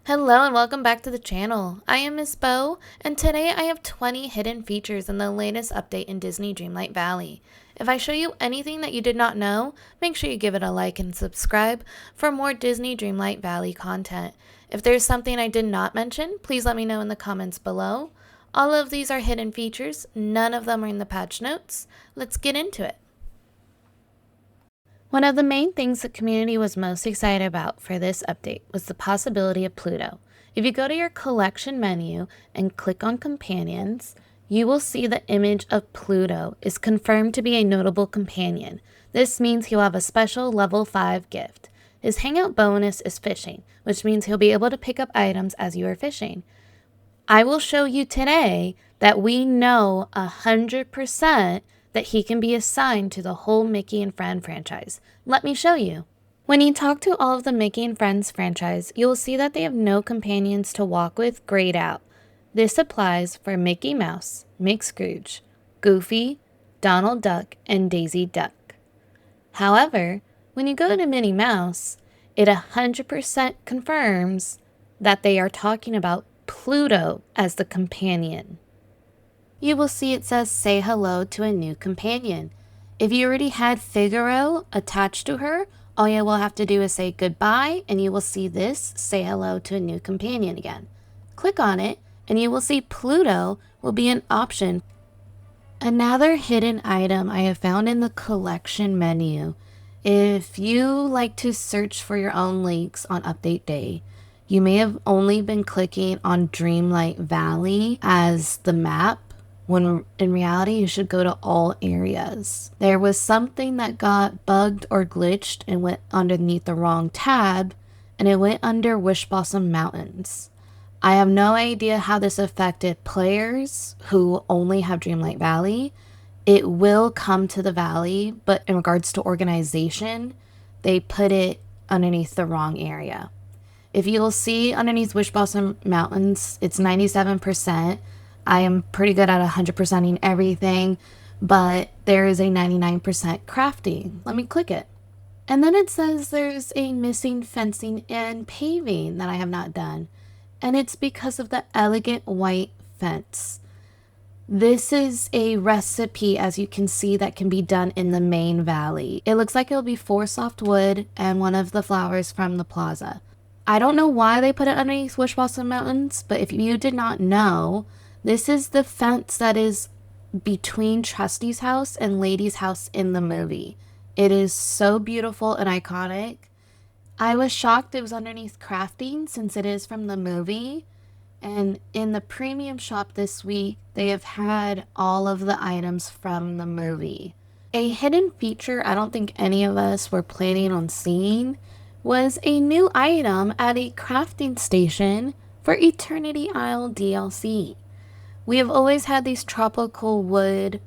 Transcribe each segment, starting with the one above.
Hello and welcome back to the channel. I am Miss Bo, and today I have 20 hidden features in the latest update in Disney Dreamlight Valley. If I show you anything that you did not know, make sure you give it a like and subscribe for more Disney Dreamlight Valley content. If there's something I did not mention, please let me know in the comments below. All of these are hidden features, none of them are in the patch notes. Let's get into it. One of the main things the community was most excited about for this update was the possibility of Pluto. If you go to your collection menu and click on companions, you will see the image of Pluto is confirmed to be a notable companion. This means he'll have a special level 5 gift. His hangout bonus is fishing, which means he'll be able to pick up items as you are fishing. I will show you today that we know 100% that he can be assigned to the whole Mickey and Friend franchise. Let me show you. When you talk to all of the Mickey and Friends franchise, you will see that they have no companions to walk with grayed out. This applies for Mickey Mouse, Mick Scrooge, Goofy, Donald Duck, and Daisy Duck. However, when you go to Minnie Mouse, it 100% confirms that they are talking about Pluto as the companion. You will see it says say hello to a new companion. If you already had Figaro attached to her, all you will have to do is say goodbye and you will see this say hello to a new companion again. Click on it and you will see Pluto will be an option. Another hidden item I have found in the collection menu. If you like to search for your own links on update day, you may have only been clicking on Dreamlight Valley as the map, when in reality you should go to all areas. There was something that got bugged or glitched and went underneath the wrong tab, and it went under Wish Blossom Mountains. I have no idea how this affected players who only have Dreamlight Valley. It will come to the valley, but in regards to organization, they put it underneath the wrong area. If you'll see underneath Wish Blossom Mountains, it's 97%. I am pretty good at 100%ing everything, but there is a 99% crafting. Let me click it. And then it says there's a missing fencing and paving that I have not done. And it's because of the elegant white fence. This is a recipe, as you can see, that can be done in the main valley. It looks like it'll be 4 soft wood and one of the flowers from the plaza. I don't know why they put it underneath Wish Blossom Mountains, but if you did not know, this is the fence that is between Trusty's house and Lady's house in the movie. It is so beautiful and iconic. I was shocked it was underneath crafting since it is from the movie. And in the premium shop this week, they have had all of the items from the movie. A hidden feature I don't think any of us were planning on seeing was a new item at a crafting station for Eternity Isle DLC. We have always had these tropical wood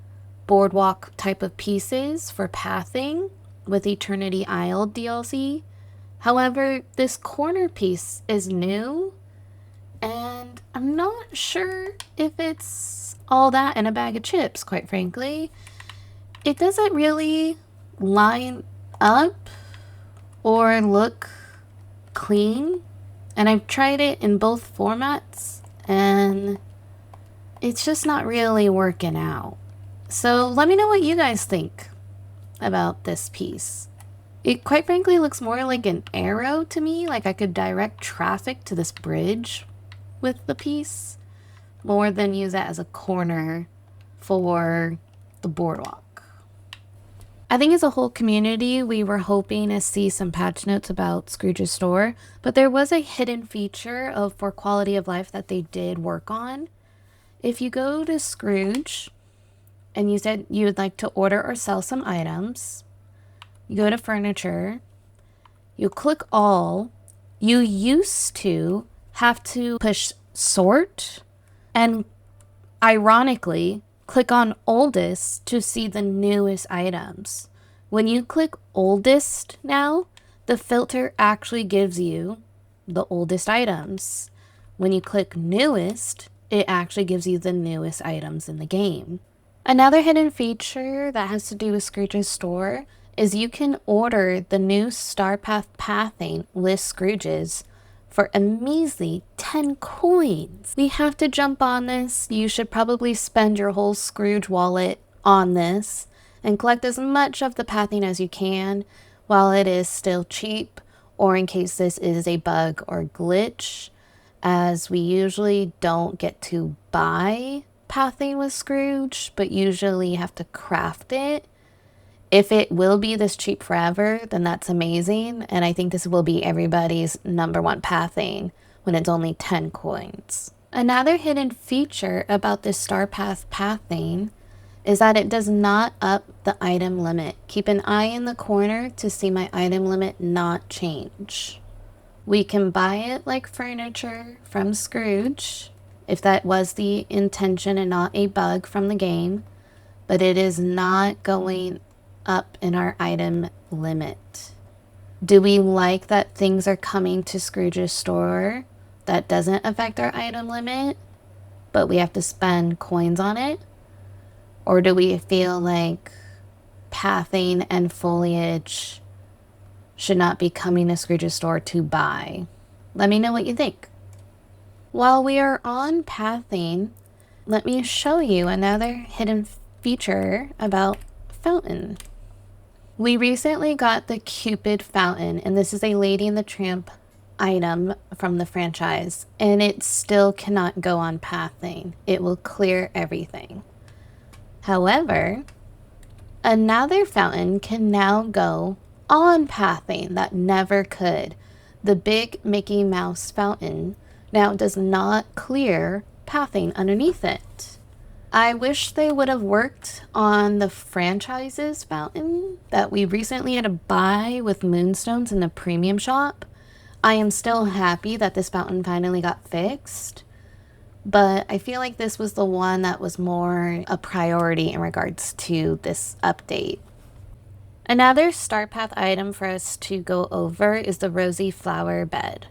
boardwalk type of pieces for pathing with Eternity Isle DLC. However, this corner piece is new, and I'm not sure if it's all that in a bag of chips, quite frankly. It doesn't really line up or look clean, and I've tried it in both formats and it's just not really working out. So let me know what you guys think about this piece. It quite frankly looks more like an arrow to me, like I could direct traffic to this bridge with the piece more than use that as a corner for the boardwalk. I think as a whole community, we were hoping to see some patch notes about Scrooge's store, but there was a hidden feature for quality of life that they did work on. If you go to Scrooge and you said you would like to order or sell some items, you go to furniture, you click all, you used to have to push sort and ironically click on oldest to see the newest items. When you click oldest now, the filter actually gives you the oldest items. When you click newest, it actually gives you the newest items in the game. Another hidden feature that has to do with Scrooge's store is you can order the new Star Path pathing with Scrooge's for a measly 10 coins. We have to jump on this. You should probably spend your whole Scrooge wallet on this and collect as much of the pathing as you can while it is still cheap, or in case this is a bug or glitch, as we usually don't get to buy pathing with Scrooge, but usually have to craft it. If it will be this cheap forever, then that's amazing, and I think this will be everybody's #1 pathing when it's only 10 coins. Another hidden feature about this Star Path pathing is that it does not up the item limit. Keep an eye in the corner to see my item limit not change. We can buy it like furniture from Scrooge, if that was the intention and not a bug from the game, but it is not going up in our item limit. Do we like that things are coming to Scrooge's store that doesn't affect our item limit, but we have to spend coins on it? Or do we feel like pathing and foliage should not be coming to Scrooge's store to buy? Let me know what you think. While we are on pathing, let me show you another hidden feature about fountain. We recently got the Cupid fountain, and this is a Lady and the Tramp item from the franchise, and it still cannot go on pathing. It will clear everything. However, another fountain can now go on pathing that never could. The big Mickey Mouse fountain now does not clear pathing underneath it. I wish they would have worked on the franchise's fountain that we recently had to buy with moonstones in the premium shop. I am still happy that this fountain finally got fixed, but I feel like this was the one that was more a priority in regards to this update. Another Star Path item for us to go over is the Rosy flower bed.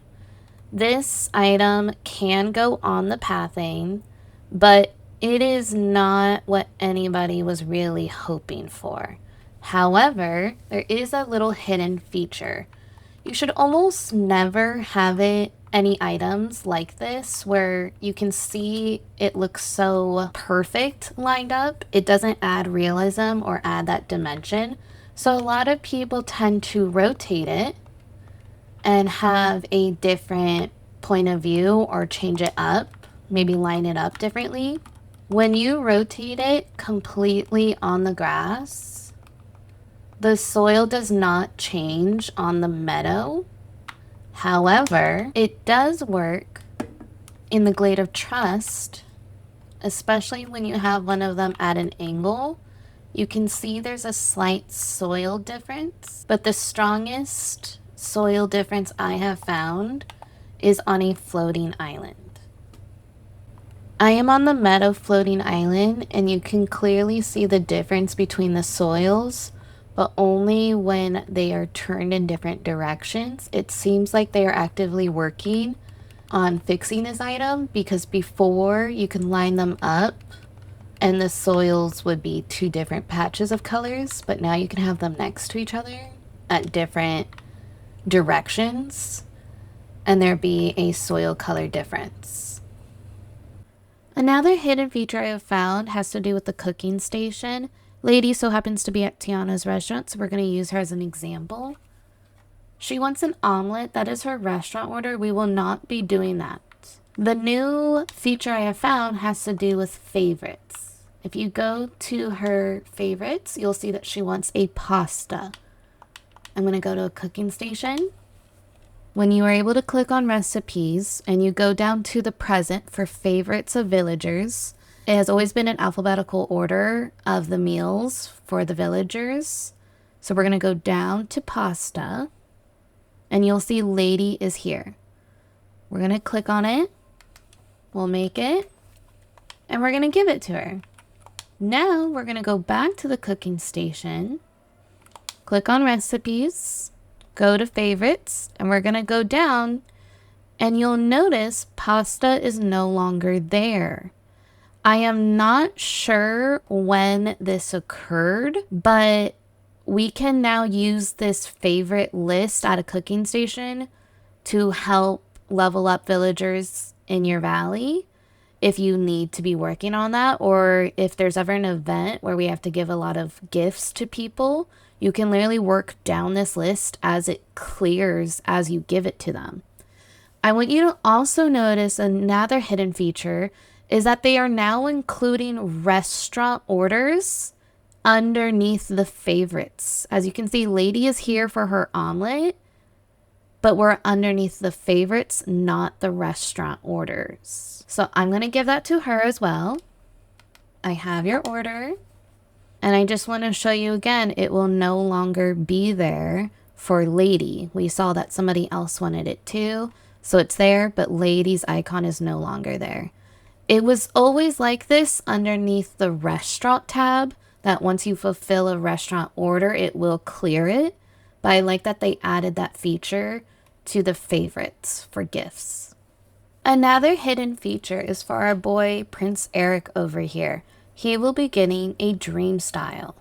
This item can go on the pathing, but it is not what anybody was really hoping for. However, there is a little hidden feature. You should almost never have any items like this where you can see it looks so perfect lined up. It doesn't add realism or add that dimension. So a lot of people tend to rotate it and have a different point of view or change it up, maybe line it up differently. When you rotate it completely on the grass, the soil does not change on the meadow. However, it does work in the Glade of Trust, especially when you have one of them at an angle. You can see there's a slight soil difference, but the strongest soil difference I have found is on a floating island. I am on the meadow floating island, and you can clearly see the difference between the soils, but only when they are turned in different directions. It seems like they are actively working on fixing this item, because before you can line them up and the soils would be two different patches of colors, but now you can have them next to each other at different directions and there be a soil color difference. Another hidden feature I have found has to do with the cooking station. Lady so happens to be at Tiana's restaurant, so we're going to use her as an example. She wants an omelet. That is her restaurant order. We will not be doing that. The new feature I have found has to do with favorites. If you go to her favorites, you'll see that she wants a pasta. I'm going to go to a cooking station. When you are able to click on recipes and you go down to the present for favorites of villagers, it has always been an alphabetical order of the meals for the villagers. So we're going to go down to pasta and you'll see Lady is here. We're going to click on it. We'll make it and we're going to give it to her. Now we're going to go back to the cooking station, click on recipes, go to favorites, and we're going to go down and you'll notice pasta is no longer there. I am not sure when this occurred, but we can now use this favorite list at a cooking station to help level up villagers in your valley if you need to be working on that, or if there's ever an event where we have to give a lot of gifts to people, you can literally work down this list as it clears as you give it to them. I want you to also notice another hidden feature is that they are now including restaurant orders underneath the favorites. As you can see, Lady is here for her omelet, but we're underneath the favorites, not the restaurant orders. So I'm going to give that to her as well. I have your order. And I just want to show you again, it will no longer be there for Lady. We saw that somebody else wanted it too. So it's there, but Lady's icon is no longer there. It was always like this underneath the restaurant tab, that once you fulfill a restaurant order, it will clear it. But I like that they added that feature to the favorites for gifts. Another hidden feature is for our boy Prince Eric over here. He will be getting a dream style.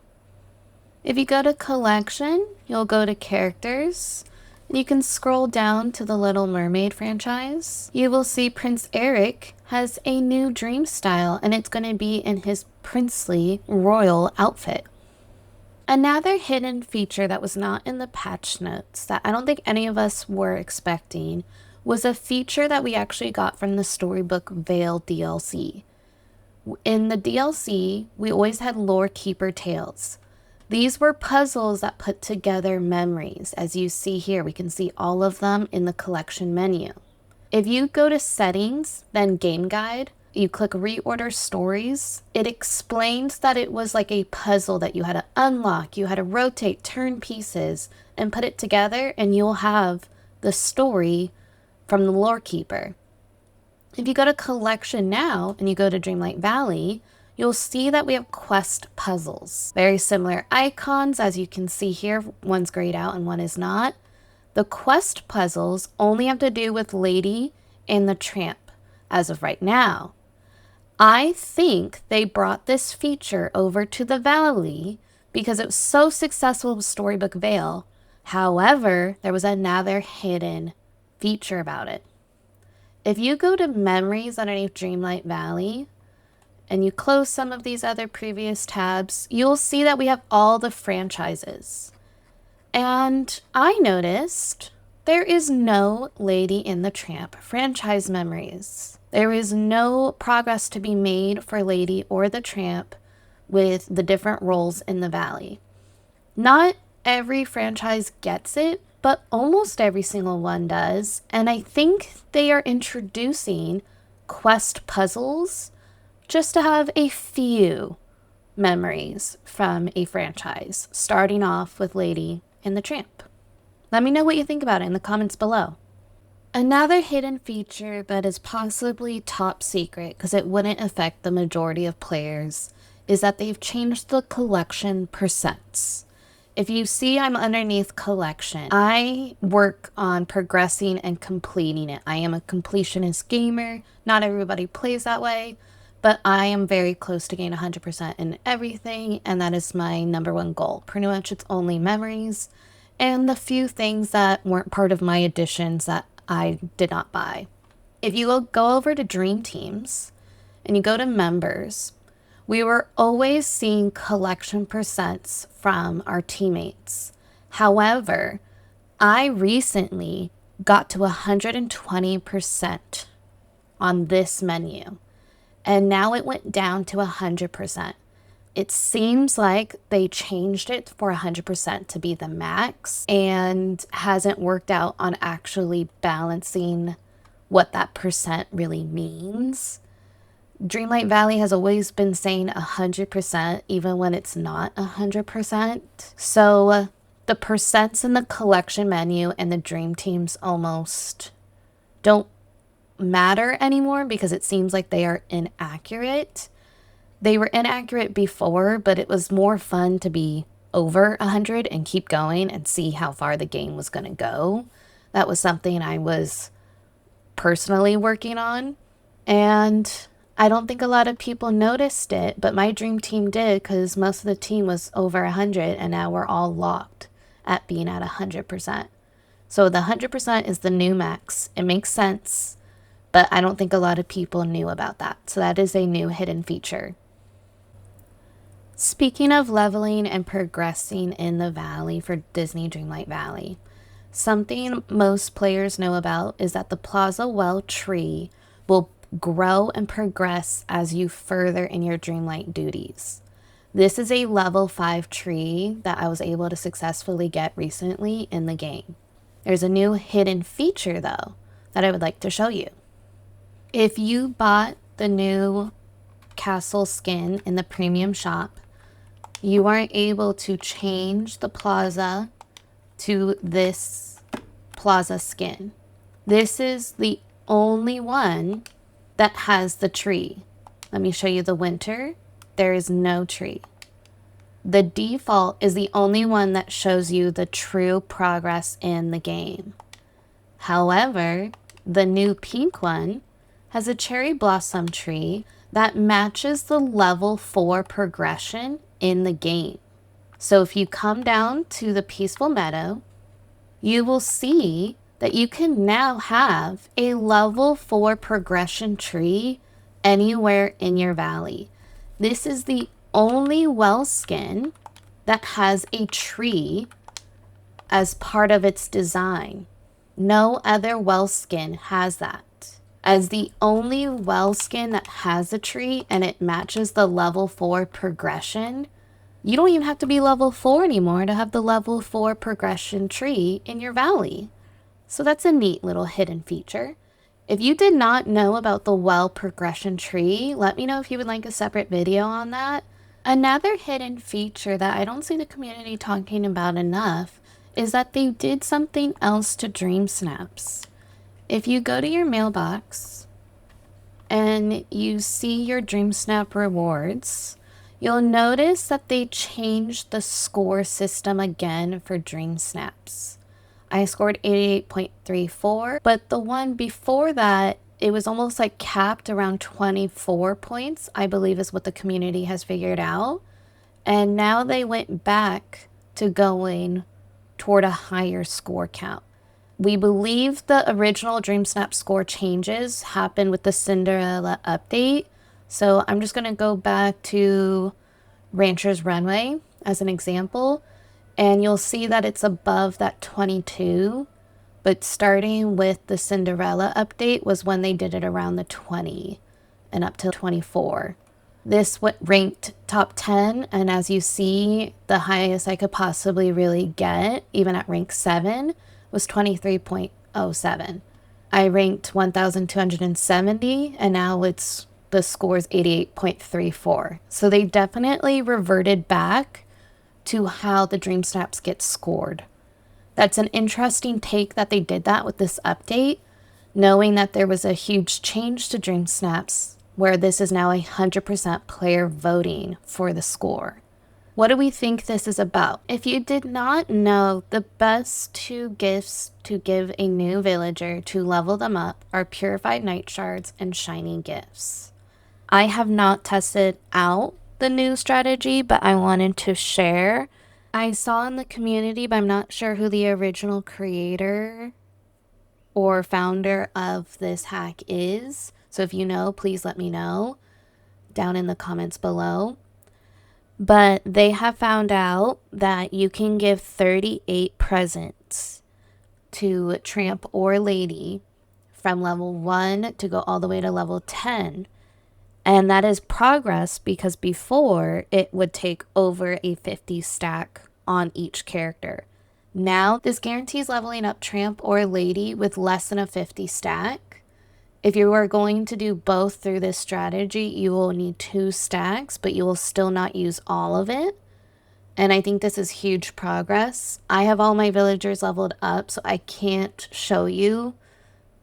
If you go to collection, you'll go to characters, and you can scroll down to the Little Mermaid franchise. You will see Prince Eric has a new dream style, and it's going to be in his princely royal outfit. Another hidden feature that was not in the patch notes that I don't think any of us were expecting was a feature that we actually got from the Storybook Vale DLC. In the DLC, we always had Lore Keeper Tales. These were puzzles that put together memories. As you see here, we can see all of them in the collection menu. If you go to Settings, then Game Guide, you click Reorder Stories, it explains that it was like a puzzle that you had to unlock, you had to rotate, turn pieces, and put it together, and you'll have the story from the Lore Keeper. If you go to Collection now, and you go to Dreamlight Valley, you'll see that we have quest puzzles. Very similar icons, as you can see here, one's grayed out and one is not. The quest puzzles only have to do with Lady and the Tramp, as of right now. I think they brought this feature over to the Valley because it was so successful with Storybook Vale. However, there was another hidden feature about it. If you go to Memories underneath Dreamlight Valley, and you close some of these other previous tabs, you'll see that we have all the franchises. And I noticed there is no Lady in the Tramp franchise memories. There is no progress to be made for Lady or the Tramp with the different roles in the Valley. Not every franchise gets it, but almost every single one does. And I think they are introducing quest puzzles just to have a few memories from a franchise, starting off with Lady and the Tramp. Let me know what you think about it in the comments below. Another hidden feature that is possibly top secret because it wouldn't affect the majority of players is that they've changed the collection percents. If you see I'm underneath collection, I work on progressing and completing it. I am a completionist gamer. Not everybody plays that way, but I am very close to getting 100% in everything, and that is my number one goal. Pretty much it's only memories and the few things that weren't part of my additions that I did not buy. If you go over to Dream Teams and you go to members, we were always seeing collection percents from our teammates. However, I recently got to 120% on this menu, and now it went down to 100%. It seems like they changed it for 100% to be the max and hasn't worked out on actually balancing what that percent really means. Dreamlight Valley has always been saying 100% even when it's not 100%. So the percents in the collection menu and the Dream Teams almost don't matter anymore because it seems like they are inaccurate. They were inaccurate before, but it was more fun to be over 100 and keep going and see how far the game was going to go. That was something I was personally working on, and I don't think a lot of people noticed it, but my dream team did because most of the team was over 100, and now we're all locked at being at 100%. So the 100% is the new max. It makes sense, but I don't think a lot of people knew about that. So that is a new hidden feature. Speaking of leveling and progressing in the valley for Disney Dreamlight Valley, something most players know about is that the Plaza Well tree will grow and progress as you further in your Dreamlight duties. This is a level 5 tree that I was able to successfully get recently in the game. There's a new hidden feature though that I would like to show you. If you bought the new castle skin in the premium shop, you are able to change the plaza to this plaza skin. This is the only one that has the tree. Let me show you the winter. There is no tree. The default is the only one that shows you the true progress in the game. However, the new pink one has a cherry blossom tree that matches the level 4 progression in the game. So if you come down to the peaceful meadow, you will see that you can now have a level 4 progression tree anywhere in your valley. This is the only well skin that has a tree as part of its design. No other well skin has that. As the only well skin that has a tree and it matches the level 4 progression, you don't even have to be level 4 anymore to have the level 4 progression tree in your valley. So that's a neat little hidden feature. If you did not know about the well progression tree, let me know if you would like a separate video on that. Another hidden feature that I don't see the community talking about enough is that they did something else to Dream Snaps. If you go to your mailbox and you see your Dream Snap rewards, you'll notice that they changed the score system again for Dream Snaps. I scored 88.34, but the one before that, it was almost like capped around 24 points, I believe is what the community has figured out. And now they went back to going toward a higher score count. We believe the original Dream Snap score changes happened with the Cinderella update. So I'm just going to go back to Rancher's Runway as an example. And you'll see that it's above that 22. But starting with the Cinderella update was when they did it around the 20 and up to 24. This ranked top 10. And as you see, the highest I could possibly really get, even at rank 7, was 23.07. I ranked 1,270 and now the score is 88.34. So they definitely reverted back to how the Dream Snaps get scored. That's an interesting take that they did that with this update, knowing that there was a huge change to Dream Snaps where this is now 100% player voting for the score. What do we think this is about? If you did not know, the best 2 gifts to give a new villager to level them up are Purified Night Shards and Shiny Gifts. I have not tested out the new strategy, but I wanted to share. I saw in the community, but I'm not sure who the original creator or founder of this hack is. So if you know, please let me know down in the comments below. But they have found out that you can give 38 presents to Tramp or Lady from level 1 to go all the way to level 10. And that is progress because before it would take over a 50 stack on each character. Now this guarantees leveling up Tramp or Lady with less than a 50 stack. If you are going to do both through this strategy, you will need 2 stacks, but you will still not use all of it. And I think this is huge progress. I have all my villagers leveled up, so I can't show you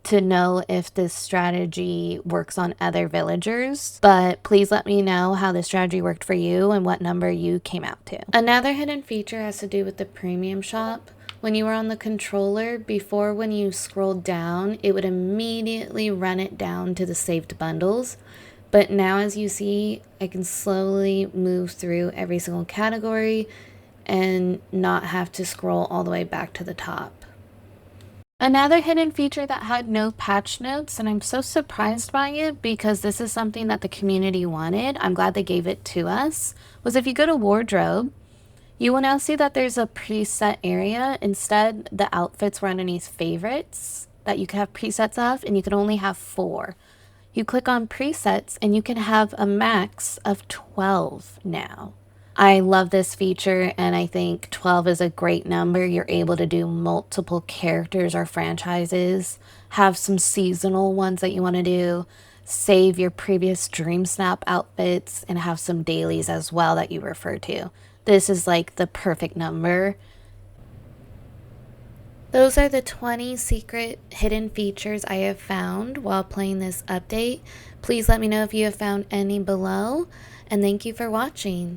to know if this strategy works on other villagers, but please let me know how this strategy worked for you and what number you came out to. Another hidden feature has to do with the premium shop. When you were on the controller, before when you scrolled down, it would immediately run it down to the saved bundles. But now as you see, I can slowly move through every single category and not have to scroll all the way back to the top. Another hidden feature that had no patch notes, and I'm so surprised by it because this is something that the community wanted. I'm glad they gave it to us. Was if you go to wardrobe, you will now see that there's a preset area. Instead, the outfits were underneath favorites that you could have presets of, and you could only have 4. You click on presets, and you can have a max of 12 now. I love this feature, and I think 12 is a great number. You're able to do multiple characters or franchises, have some seasonal ones that you want to do, save your previous Dream Snap outfits, and have some dailies as well that you refer to. This is like the perfect number. Those are the 20 secret hidden features I have found while playing this update. Please let me know if you have found any below, and thank you for watching.